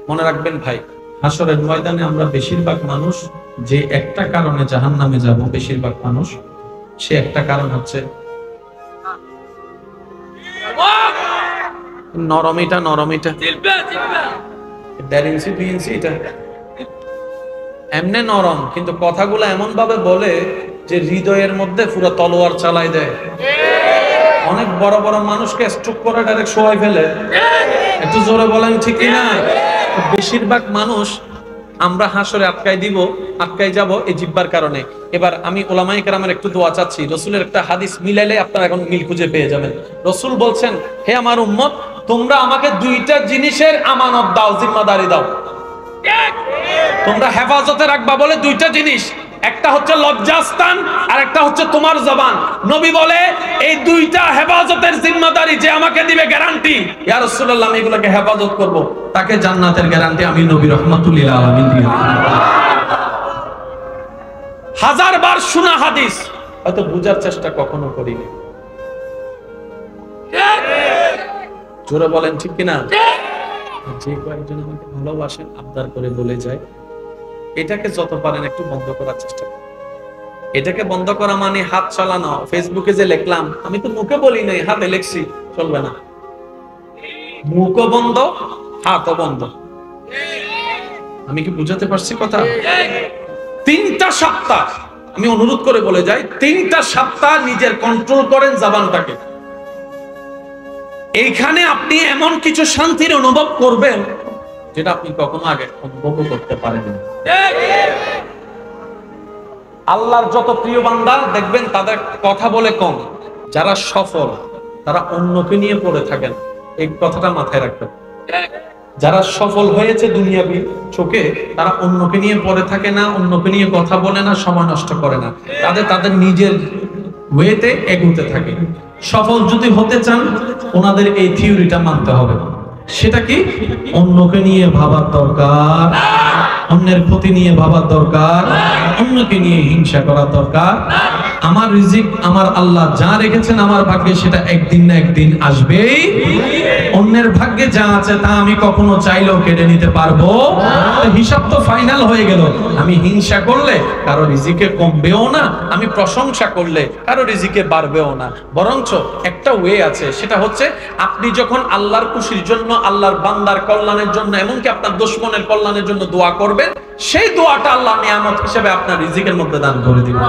মনে রাখবেন ভাই, হাসরের ময়দানে আমরা বেশিরভাগ মানুষ যে একটা কারণে জাহান্নামে যাব, বেশিরভাগ মানুষ সে একটা কারণ হচ্ছে নরমিটা 1.5 ইঞ্চি 2 ইঞ্চি, এটা এমনে নরম, কিন্তু কথাগুলো এমন ভাবে বলে যে হৃদয়ের মধ্যে পুরো তলোয়ার চালাই দেয়। অনেক বড় বড় মানুষকে স্ট্রোক করে ডাইরেক্ট শোয়াই ফেলে। একটু জোরে বলেন ঠিক কিনা? বেশিরভাগ মানুষ আমরা হাসরে আটকাই যাব এই জিহ্বার কারণে। এবার আমি উলামায়ে কেরামের একটু দোয়া চাচ্ছি, রাসূলের একটা হাদিস মিলাইলে আপনারা এখন মিল খুঁজে পেয়ে যাবেন। রাসূল বলছেন, হে আমার উম্মত, তোমরা আমাকে দুইটা জিনিসের আমানত দাও, জিম্মাদারি দাও। তোমরা হেফাজতে রাখবা বলে দুইটা জিনিস, একটা হচ্ছে লজ্জাস্থান আর একটা হচ্ছে তোমার জবান। নবী বলে এই দুইটা হেফাজতের জিম্মাদারি যে আমাকে দিবে, গ্যারান্টি, ইয়া রাসূলুল্লাহ আমি এগুলোকে হেফাজত করব, তাকে জান্নাতের গ্যারান্টি আমি নবী রাহমাতুল লিল আলামিন দিয়ে দিই। হাজারবার শোনা হাদিস, হয়তো বুঝার চেষ্টা কখনো করিনি। জোরে বলেন ঠিক কিনা? যে কয়েকজন আমাকে ভালোবাসেন আবদার করে বলে যায়, এটাকে যত পারেন একটু বন্ধ করার চেষ্টা করুন। এটাকে বন্ধ করা মানে হাত চালানো। ফেসবুকে যে লিখলাম, আমি তো মুখে বলি নাই, হাতে লিখছি, চলবে না। মুখও বন্ধ, হাতও বন্ধ। আমি কি বুঝাতে পারছি কথা? 3টা সপ্তাহ আমি অনুরোধ করে বলে যাই, 3টা সপ্তাহ নিজের কন্ট্রোল করেন জবানটাকে। এইখানে আপনি এমন কিছু শান্তির অনুভব করবেন যেটা আপনি কখনো আগে অনুভব করতে পারেননি। আল্লাহর যত প্রিয় বান্দা দেখবেন তাদের কথা বলে কম, যারা সফল তারা অন্যকে নিয়ে পড়ে থাকেন, এই কথাটা মাথায় রাখবেন। যারা সফল হয়েছে দুনিয়াবি চোখে, তারা অন্যকে নিয়ে পড়ে থাকে না, অন্যকে নিয়ে কথা বলে না, সময় নষ্ট করে না, তাদের নিজের ওয়েতে এগোতে থাকে। সফল যদি হতে চান, ওনাদের এই থিওরিটা মানতে হবে। সেটা কি? অন্যকে নিয়ে ভাবার দরকার, অন্যের ক্ষতি নিয়ে ভাবার দরকার, অন্যকে নিয়ে হিংসা করার দরকার। আমার রিজিক আমার আল্লাহ যা রেখেছেন আমার ভাগ্যে, সেটা একদিন না একদিন আসবেই। অন্যের ভাগ্যে যা আছে তা আমি কখনো চাইলেও কেড়ে নিতে পারবো? হিসাব তো ফাইনাল হয়ে গেল। আমি হিংসা করলে কারো রিজিকে কমবেও না, আমি প্রশংসা করলে কারো রিজিকে বাড়বেও না। বরঞ্চ একটা ওয়ে আছে, সেটা হচ্ছে আপনি যখন আল্লাহর খুশির জন্য, আল্লাহর বান্দার কল্যাণের জন্য, এমনকি আপনার দুশমনের কল্যাণের জন্য দোয়া করবেন, সেই দোয়াটা আল্লাহ নিয়ামত হিসেবে আপনার রিজিকের মধ্যে দান করে দিবেন।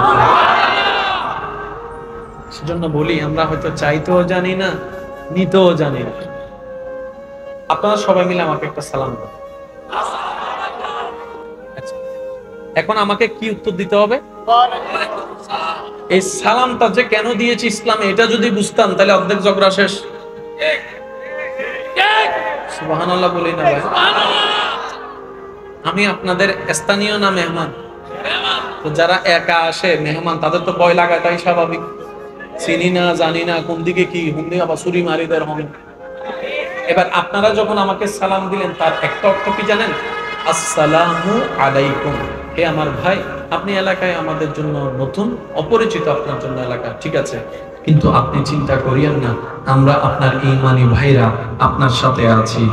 সেজন্য বলি, আমরা হয়তো চাইতেও জানি না, নিতেও জানি না। আপনারা সবাই মিলে আমাকে একটা সালাম দেন। এখন আমাকে কি উত্তর দিতে হবে? এই সালামটা যে কেন দিয়েছি ইসলামে, এটা যদি বুঝতাম তাহলে অর্ধেক ঝগড়া শেষ। সুবহানাল্লাহ বলি না ভাই? আমি আপনাদের স্থানীয় না মেহমান, তো যারা একা আসে মেহমান, তাদের তো ভয় লাগাটাই স্বাভাবিক। চিনি না, জানি না কোন দিকে কি হুমনি আবার ছুরি মারিদের হন। এবার আপনারা যখন আমাকে সালাম দিলেন, তার একটা অর্থ কি জানেন? আসসালামু আলাইকুম। হে আমার ভাই, আপনি এলাকায় আমাদের জন্য নতুন, অপরিচিত আপনার জন্য এলাকা, ঠিক আছে, কিন্তু আপনি চিন্তা করিয়েন না, আমরা আপনার ঈমানি ভাইরা আপনার সাথে আছি,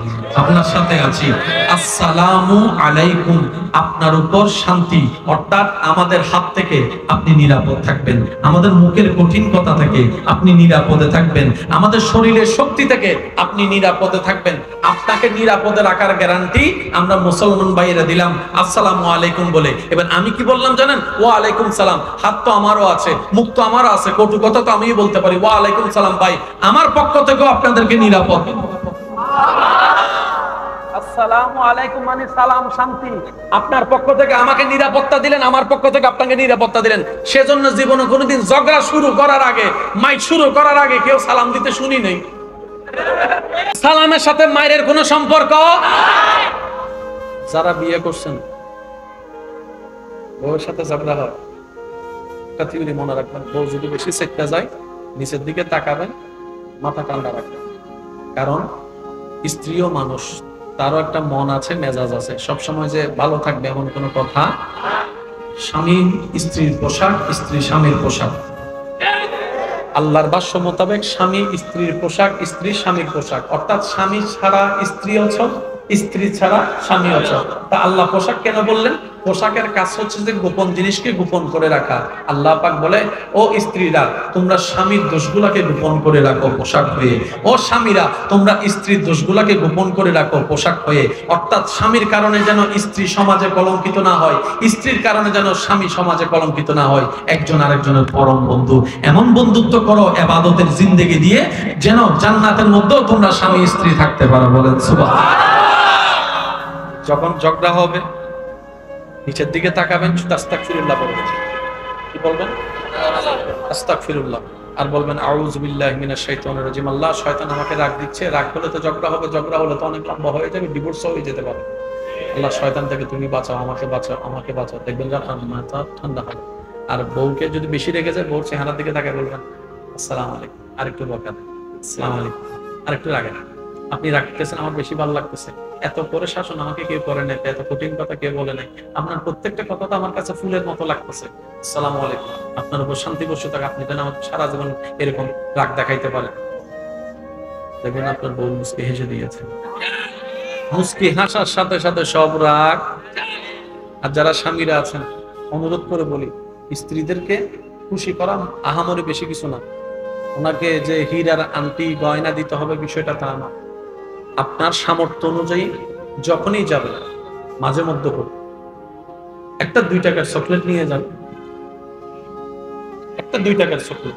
আপনার সাথে আছি। আসসালামু আলাইকুম, আপনার উপর শান্তি, অর্থাৎ আমাদের হাত থেকে আপনি নিরাপদ থাকবেন, আমাদের মুখের কঠিন কথা থেকে আপনি নিরাপদে থাকবেন, আমাদের শরীরের শক্তি থেকে আপনি নিরাপদে থাকবেন। আপনাকে নিরাপদে রাখার গ্যারান্টি আমরা মুসলমান ভাইয়েরা দিলাম আসসালামু আলাইকুম বলে। এবার আমি কি বললাম জানেন? ওয়া আলাইকুম সালাম। হাত তো আমারও আছে, মুখ তো আমারও আছে, কটু কথা তো আমিই বলতে পারি। ওয়া আলাইকুম সালাম ভাই, আমার পক্ষ থেকেও আপনাদেরকে নিরাপদ। আসসালামু আলাইকুম মানে সালাম, শান্তি। আপনার পক্ষ থেকে আমাকে নিরাপত্তা দিলেন, আমার পক্ষ থেকে আপনাকে নিরাপত্তা দিলেন। সেজন্য জীবনে কোনোদিন ঝগড়া শুরু করার আগে, মাইক শুরু করার আগে কেউ সালাম দিতে শুনি নাই। সালামের সাথে মায়ের কোনো সম্পর্ক। যারা বিয়ে করছেন, বউয়ের সাথে ঝগড়া হয়, একটা থিওরি মনে রাখবেন, বউ যদি বেশি চেষ্টা যায়, নিচের দিকে তাকাবেন, মাথা ঠান্ডা রাখবেন। কারণ স্ত্রীও মানুষ, তারও একটা মন আছে, মেজাজ আছে, সবসময় যে ভালো থাকবে এমন কোনো কথা। স্বামী স্ত্রীর পোশাক, স্ত্রী স্বামীর পোশাক। আল্লাহর ভাষ্য মোতাবেক স্বামী স্ত্রীর পোশাক, স্ত্রী স্বামীর পোশাক। অর্থাৎ স্বামী ছাড়া স্ত্রী অচল, স্ত্রী ছাড়া স্বামী অচল। তা আল্লাহ পোশাক কেন বললেন? পোশাকের কাজ হচ্ছে যে গোপন জিনিসকে গোপন করে রাখা। আল্লাহ পাক বলে, ও স্ত্রীরা তোমরা স্বামীর দোষগুলাকে গোপন করে রাখো পোশাক হয়ে, ও স্বামীরা তোমরা স্ত্রীর দোষগুলাকে গোপন করে রাখো পোশাক হয়ে। অর্থাৎ স্বামীর কারণে যেন স্ত্রী সমাজে কলঙ্কিত না হয়, স্ত্রীর কারণে যেন স্বামী সমাজে কলঙ্কিত না হয়। একজন আরেকজনের পরম বন্ধু, এমন বন্ধুত্ব করো ইবাদতের জিন্দেগি দিয়ে, যেন জান্নাতের মধ্যেও তোমরা স্বামী স্ত্রী থাকতে পারো। বলেন সুবহানাল্লাহ। যখন ঝগড়া হবে নিচের দিকে তাকাবেন, শুধু আস্তাগফিরুল্লাহ বলবেন। কি বলবেন? আস্তাগফিরুল্লাহ। আর বলবেন আউযু বিল্লাহি মিনাশ শাইতানির রাজিম। আল্লাহ, শয়তান আমাকে রাগ দিচ্ছে, রাগ হলে তো ঝগড়া হবে, ঝগড়া হলে তো অনেক লম্বা হয়ে যাবে, ডিভোর্স হয়ে যেতে পারে। আল্লাহ, শয়তান থেকে তুমি বাঁচাও, আমাকে বাঁচাও, আমাকে বাঁচাও। দেখবেন মাথা ঠান্ডা হবে। আর বউকে যদি বেশি রেগে যায়, বউর চেহারার দিকে তাকায় বলবেন আসসালামু আলাইকুম, আরেকটু বকা দেন, আসসালামু আলাইকুম, আরেকটু রাগে। আপনি রাখতেছেন, আমার বেশি ভালো লাগতেছে, এত করে শাসন আমাকে কেউ করে নাই, এত কঠিন কথা কেউ বলে নাই, আপনার প্রত্যেকটা কথা তো আমার কাছে ফুলের মতো লাগতেছে, আসসালামু আলাইকুম, আপনার উপর শান্তি বসে থাকা, আপনি যেন আমাকে সারা জীবন এরকম রাগ দেখাইতে পারেন। দেখবেন আপনার বউ মুচকি হেসে দিয়েছে। মুচকি হাসার সাথে সাথে সব রাগ। আর যারা স্বামীরা আছেন, অনুরোধ করে বলি, স্ত্রীদেরকে খুশি করা আহামরি বেশি কিছু না। ওনাকে যে হীরার আংটি গয়না দিতে হবে বিষয়টা তা না। আপনার সামর্থ্য অনুযায়ী যখনই যাবে, মাঝে মধ্যে হোক, একটা 2 টাকার চকলেট নিয়ে যান। একটা 2 টাকার চকলেট,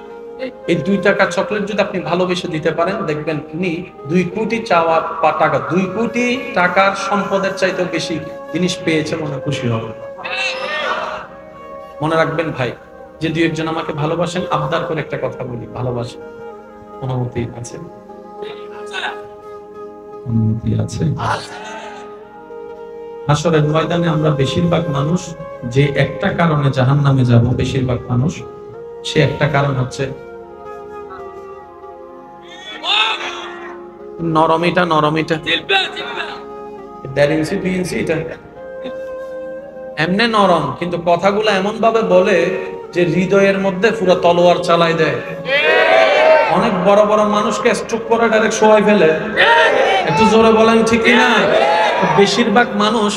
এই 2 টাকার চকলেট যদি আপনি ভালোবেসে দিতে পারেন, দেখবেন উনি 2 কোটি চাওয়া বা টাকা, 2 কোটি টাকার সম্পদের চাইতেও বেশি জিনিস পেয়েছে, মনে খুশি হবে। মনে রাখবেন ভাই, যে 2 একজন আমাকে ভালোবাসেন, আবদার করে একটা কথা বলি, ভালোবাসেন, অনুমতি আছে? অনুমতি আছে? হাসরের ময়দানে আমরা বেশিরভাগ মানুষ যে একটা কারণে জাহান্নামে যাব, বেশিরভাগ মানুষ সে একটা কারণ হচ্ছে নরমিটা, এমনে নরম, কিন্তু কথাগুলো এমন ভাবে বলে যে হৃদয়ের মধ্যে পুরো তলোয়ার চালাই দেয়। অনেক বড় বড় মানুষকে স্ট্রোক করে ডাইরেক্ট শোয়াই ফেলে। একটু জোরে বলেন ঠিক কিনা? বেশিরভাগ মানুষ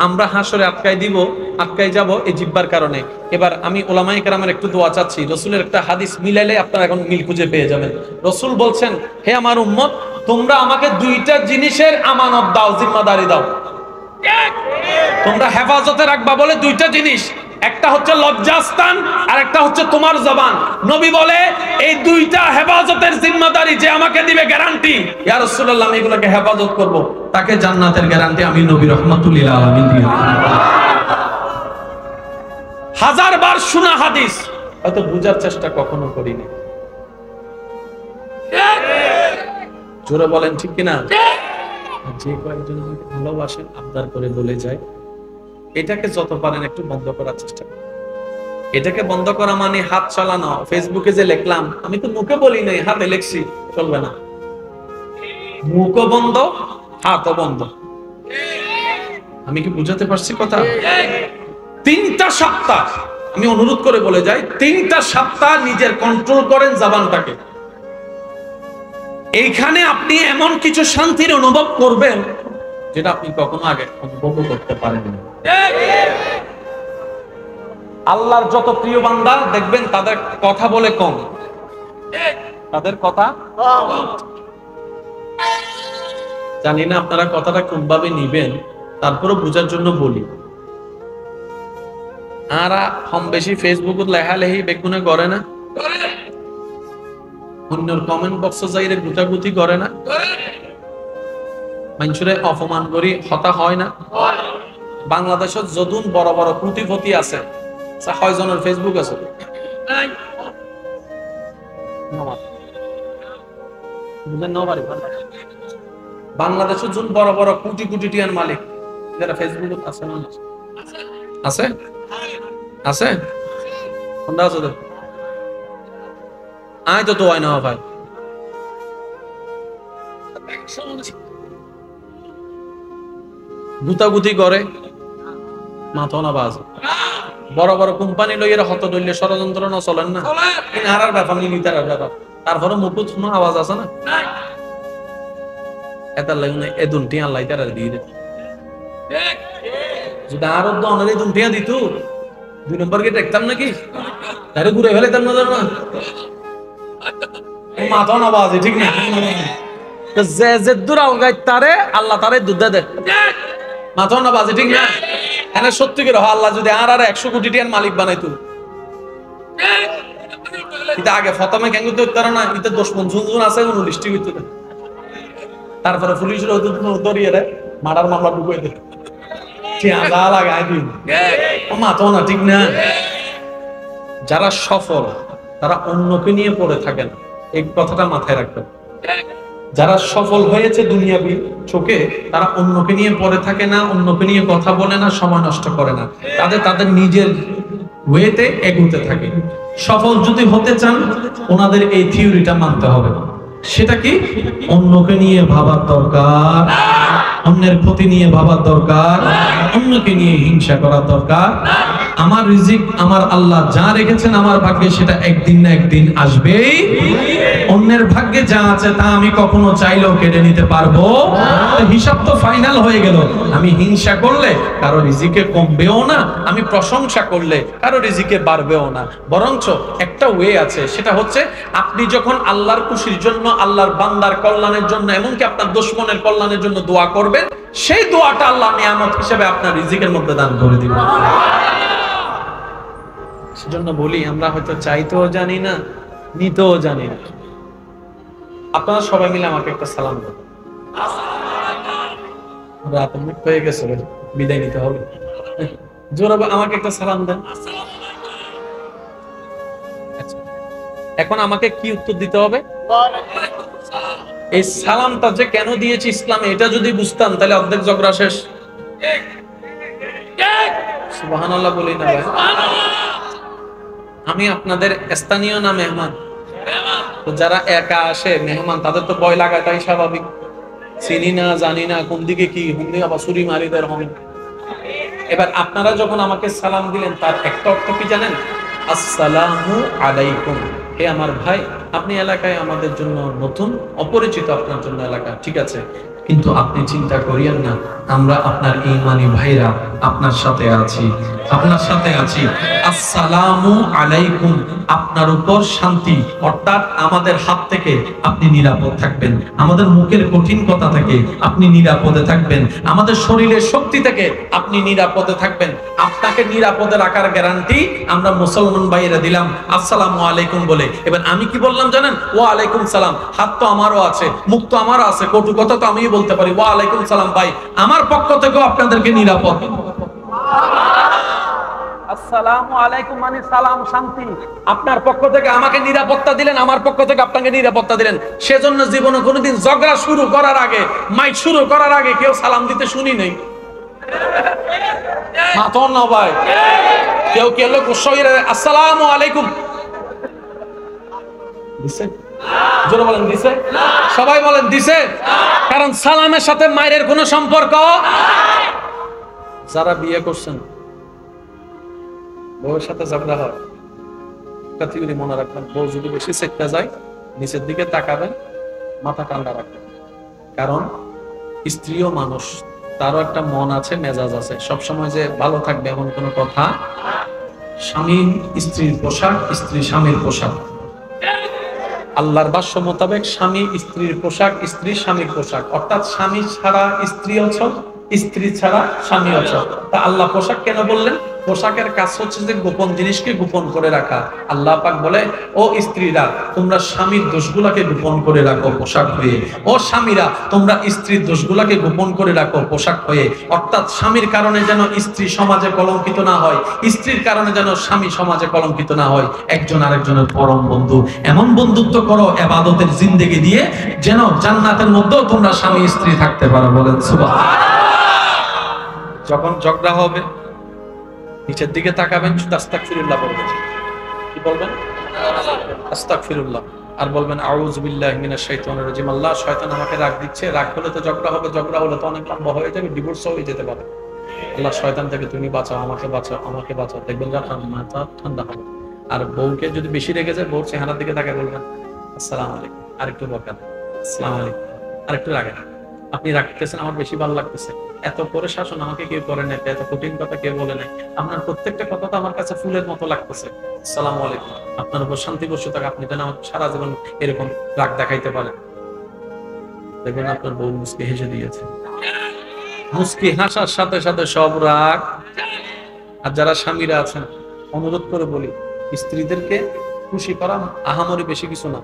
আমরা হাসরে আটকাই যাব এই জিহ্বার কারণে। এবার আমি উলামায়ে কেরামের একটু দোয়া চাচ্ছি, রাসূলের একটা হাদিস মিলাইলে আপনারা এখন মিল খুঁজে পেয়ে যাবেন। রাসূল বলছেন, হে আমার উম্মত, তোমরা আমাকে 2টা জিনিসের আমানত দাও, জিম্মাদারি দাও, তোমরা হেফাজতে রাখবা বলে 2টা জিনিস। একটা হচ্ছে লজ্জাস্থান, আর একটা হচ্ছে তোমার জবান। নবী বলে, এই 2টা হেফাজতের জিম্মাদারি যে আমাকে দিবে, গ্যারান্টি, ইয়া রাসূলুল্লাহ আমি এগুলোকে হেফাজত করব, তাকে জান্নাতের গ্যারান্টি আমি নবী রাহমাতুল লিল আলামিন দিয়ে দিলাম। 1000 বার শোনা হাদিস, হয়তো বুঝার চেষ্টা কখনো করিনি। জোরে বলেন ঠিক কিনা? যে কয়েকজন আমাকে ভালোবাসেন, আবদার করে বলে যায়, এটাকে যত পারেন একটু বন্ধ করার চেষ্টা করুন। এটাকে বন্ধ করা মানে হাত চালানো। ফেসবুকে যে লিখলাম, আমি তো মুখে বলি নাই, হাতে লিখছি, চলবে না। মুখও বন্ধ, হাতও বন্ধ। আমি কি বুঝাতে পারছি কথা? 3টা সপ্তাহ আমি অনুরোধ করে বলে যাই, 3টা সপ্তাহ নিজের কন্ট্রোল করেন জবানটাকে। এইখানে আপনি এমন কিছু শান্তির অনুভব করবেন যেটা আপনি কখনো আগে অনুভব করতে পারেননি। আল্লাহর যত প্রিয় বান্দা দেখবেন তাদের কথা বলে কম, তাদের কথা জানি না আপনারা কথাটা কোন ভাবে নিবেন, তারপরে বোঝার জন্য বলি। আর কম বেশি ফেসবুকে লেখালেখি বেগুনে করে না, অন্যের কমেন্ট বক্সে যাইরে গুটাগুটি করে না, মানুষের অপমান করি হতা হয় না। বাংলাদেশত যদুন বড় বড় কোটিপতি আছে, কয়জনের ফেসবুক আছে? বাংলাদেশের যখন বড় বড় কোটি কোটি টিয়ার মালিক, যারা ফেসবুক আছে না? আছে আছে কোনটা আছে? আয় তো হয় না ভাই, গুতাগুতি করে, মাথা না বাজ। বড় বড় কোম্পানি লইয়ের হত দলীয় ষড়যন্ত্র না চলেন না, হারার ব্যাপার, নিতার ব্যাপার, তারপরে মুকুট আওয়াজ আছে না। এটা লাগনে এ দুনটি আল্লাহ তারা দিয়ে দে যদি আরো দনের এই দুনটিয়া দিত 2 নম্বর কে দেখতাম নাকি তারে ঘুরে ফেলাইতাম না না মাথা না বাজে ঠিক না তো যে দূর আলগাই তারে আল্লাহ তারে দুধ দে মাথা না বাজে ঠিক না এনে সত্যি করে আল্লাহ যদি আর 100 কোটি টাকার মালিক বানাইতো এটা আগে ফতমে কেন তো উত্তর না এটা 10 মন জুন আছে 19 টি হইতো তারপরে পুলিশের দরিয়ে রে মার্ডার মামলা ঢুকাই দে যা লাগাই দিন মাথা না ঠিক না যারা সফল তারা অন্যকে নিয়ে পড়ে থাকেন এই কথাটা মাথায় রাখবেন যারা সফল হয়েছে দুনিয়াবি চোখে তারা অন্যকে নিয়ে পড়ে থাকে না অন্যকে নিয়ে কথা বলে না সময় নষ্ট করে না তাদের নিজের ওয়েতে এগোতে থাকে সফল যদি হতে চান ওনাদের এই থিওরিটা মানতে হবে সেটা কি অন্যকে নিয়ে ভাবার দরকার অন্যের ক্ষতি নিয়ে ভাবার দরকার অন্যকে নিয়ে হিংসা করা দরকার আমার রিজিক আমার আল্লাহ যা রেখেছেন আমার ভাগ্যে সেটা একদিন না একদিন আসবেই অন্যের ভাগ্যে যা আছে তা আমি কখনো চাইলেও কেড়ে নিতে পারবো হিসাব তো ফাইনাল হয়ে গেল আমি হিংসা করলে কারো রিজিকে কমবেও না আমি প্রশংসা করলে কারো রিজিকে বাড়বেও না বরঞ্চ একটা ওয়ে আছে সেটা হচ্ছে আপনি যখন আল্লাহর খুশির জন্য আল্লাহর বান্দার কল্যাণের জন্য এমনকি আপনার দুশমনের কল্যাণের জন্য দোয়া করবেন সেই দোয়াটা আল্লাহ নিয়ামত হিসেবে আপনার রিজিকের মধ্যে দান করে দিবেন সেজন্য বলি আমরা হয়তো চাইতেও জানি না নিতেও জানি না আপনারা সবাই মিলে আমাকে একটা সালাম দেন রাত অনেক হয়ে গেছে বিদায় নিতে হবে জোরে আমাকে একটা সালাম দেন এখন আমাকে কি উত্তর দিতে হবে এই সালামটা যে কেন দিয়েছি ইসলামে এটা যদি বুঝতাম তাহলে অর্ধেক ঝগড়া শেষ সুবহানাল্লাহ বলি না ভাই আমি আপনাদের স্থানীয় না মেহমান তো যারা একা আসে মেহমান তাদের তো ভয় লাগায় তাই স্বাভাবিক চিনি না জানি না কোন দিকে কি হুমনি আবার ছুরি মারিদের হবে এবার আপনারা যখন আমাকে সালাম দিলেন তার একটা অর্থ কি জানেন আসসালামু আলাইকুম হে আমার ভাই আপনি এলাকায় আমাদের জন্য নতুন অপরিচিত আপনার জন্য এলাকা ঠিক আছে কিন্তু আপনি চিন্তা করিয়েন না আমরা আপনার ঈমানি ভাইরা আপনার সাথে আছি আসসালামু আলাইকুম আপনার উপর শান্তি অর্থাৎ আমাদের হাত থেকে আপনি নিরাপদ থাকবেন আমাদের মুখের কঠিন কথা থেকে আপনি নিরাপদে থাকবেন আমাদের শরীরের শক্তি থেকে আপনি নিরাপদে থাকবেন আপনাকে নিরাপদে রাখার গ্যারান্টি আমরা মুসলমান ভাইয়েরা দিলাম আসসালামু আলাইকুম বলে এবার আমি কি বললাম জানেন ওয়া আলাইকুম সালাম হাত তো আমারও আছে মুখ তো আমারও আছে কটু কথা তো আমিই বলতে পারি ওয়া আলাইকুম সালাম ভাই আমার পক্ষ থেকেও আপনাদেরকে নিরাপদ আসসালামু আলাইকুম মানে সালাম শান্তি আপনার পক্ষ থেকে আমাকে নিরাপত্তা দিলেন আমার পক্ষ থেকে আপনাকে নিরাপত্তা দিলেন সেজন্য জীবনে কোনোদিন ঝগড়া শুরু করার আগে মাইক শুরু করার আগে কেউ সালাম দিতে শুনি নাই মাথন না ভাই কেউ কেউ আসসালামু আলাইকুম দিছে জোরে বলেন দিছে সবাই বলেন দিছে কারণ সালামের সাথে মায়ের কোনো সম্পর্ক যারা বিয়ে করছেন বউয়ের সাথে ঝগড়া হয় কাতিউরি মনে রাখবেন বউ যদি বেশি চেষ্টা যায় নিচের দিকে তাকাবেন মাথা ঠান্ডা রাখবেন কারণ স্ত্রীও মানুষ তারও একটা মন আছে মেজাজ আছে সবসময় যে ভালো থাকবে এমন কোনো কথা স্বামী স্ত্রীর পোশাক স্ত্রী স্বামীর পোশাক আল্লাহর ভাষ্য মোতাবেক স্বামী স্ত্রীর পোশাক স্ত্রী স্বামীর পোশাক অর্থাৎ স্বামী ছাড়া স্ত্রী অচল স্ত্রী ছাড়া স্বামী অচল তা আল্লাহ পোশাক কেন বললেন পোশাকের কাজ হচ্ছে যে গোপন জিনিসকে গোপন করে রাখা আল্লাহ পাক বলে ও স্ত্রীরা তোমরা স্বামীর দোষগুলাকে গোপন করে রাখো পোশাক হয়ে ও স্বামীরা তোমরা স্ত্রীর দোষগুলাকে গোপন করে রাখো পোশাক হয়ে অর্থাৎ স্বামীর কারণে যেন স্ত্রী সমাজে কলঙ্কিত না হয় স্ত্রীর কারণে যেন স্বামী সমাজে কলঙ্কিত না হয় একজন আরেকজনের পরম বন্ধু এমন বন্ধুত্ব করো ইবাদতের জিন্দেগি দিয়ে যেন জান্নাতের মধ্যেও তোমরা স্বামী স্ত্রী থাকতে পারো বলেন সুবহানাল্লাহ যখন ঝগড়া হবে নিচের দিকে তাকাবেন শুধু আস্তাগফিরুল্লাহ বলবেন কি বলবেন আস্তাগফিরুল্লাহ আর বলবেন আউযু বিল্লাহি মিনাশ শাইতানির রাজিম আল্লাহ শয়তান আমাকে রাগ দিচ্ছে রাগ হলে তো ঝগড়া হবে ঝগড়া হলে তো অনেক লম্বা হয়ে যাবে ডিভোর্স হয়ে যেতে পারে আল্লাহ শয়তান থেকে তুমি বাঁচাও আমাকে বাঁচাও দেখবেন মাথা ঠান্ডা হবে আর বউকে যদি বেশি রেগে যায় বউর চেহারার দিকে তাকায় বলবেন আসসালামু আলাইকুম আরেকটু বকা আসসালামু আলাইকুম আরেকটু রাগে আপনি রাখতেছেন, আমার বেশি ভালো লাগতেছে, এত করে শাসন আমাকে কেউ করে নাই, এত কঠিন কথা কেউ বলে নাই, আপনার প্রত্যেকটা কথা তো আমার কাছে ফুলের মতো লাগতেছে, আসসালামু আলাইকুম, আপনার উপর শান্তি বর্ষিত থাক, আপনি যেন আমাকে সারা জীবন এরকম রাগ দেখাইতে পারেন। দেখবেন আপনার বউ মুচকি হেসে দিয়েছে, মুচকি হাসার সাথে সাথে সব রাগ। আর যারা স্বামীরা আছেন, অনুরোধ করে বলি, স্ত্রীদেরকে খুশি করা আহামরি বেশি কিছু না,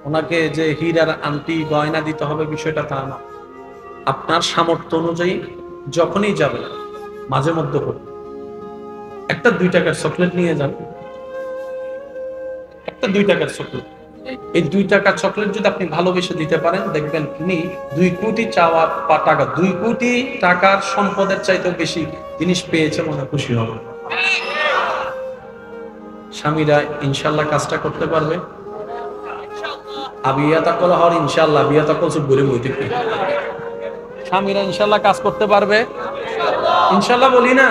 ওনাকে যে হীরার আংটি গয়না দিতে হবে বিষয়টা তা না, আপনার সামর্থ্য অনুযায়ী যখনই যাবেন মাঝে মধ্যে হোক একটা 2 টাকার চকলেট নিয়ে যান, একটা 2 টাকার চকলেট, এই 2 টাকার চকলেট যদি আপনি ভালোবেসে দিতে পারেন, দেখবেন তিনি 2 কোটি চাওয়া বা টাকা, 2 কোটি টাকার সম্পদের চাইতে বেশি জিনিস পেয়েছে মনে খুশি হবে। স্বামীরা ইনশাল্লাহ কাজটা করতে পারবে, আবিয়া তাকল হর ইনশাল্লাহ, বিয়া তাকল সব ঘুরে বইতে, স্বামীরা ইনশাল্লাহ কাজ করতে পারবে, ইনশাল্লাহ বলি না,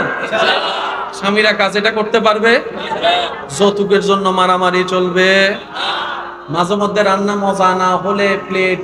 স্বামীরা কাজ এটা করতে পারবে, যৌতুকের জন্য মারামারি চলবে, মাঝে মধ্যে রান্না মজা না হলে প্লেট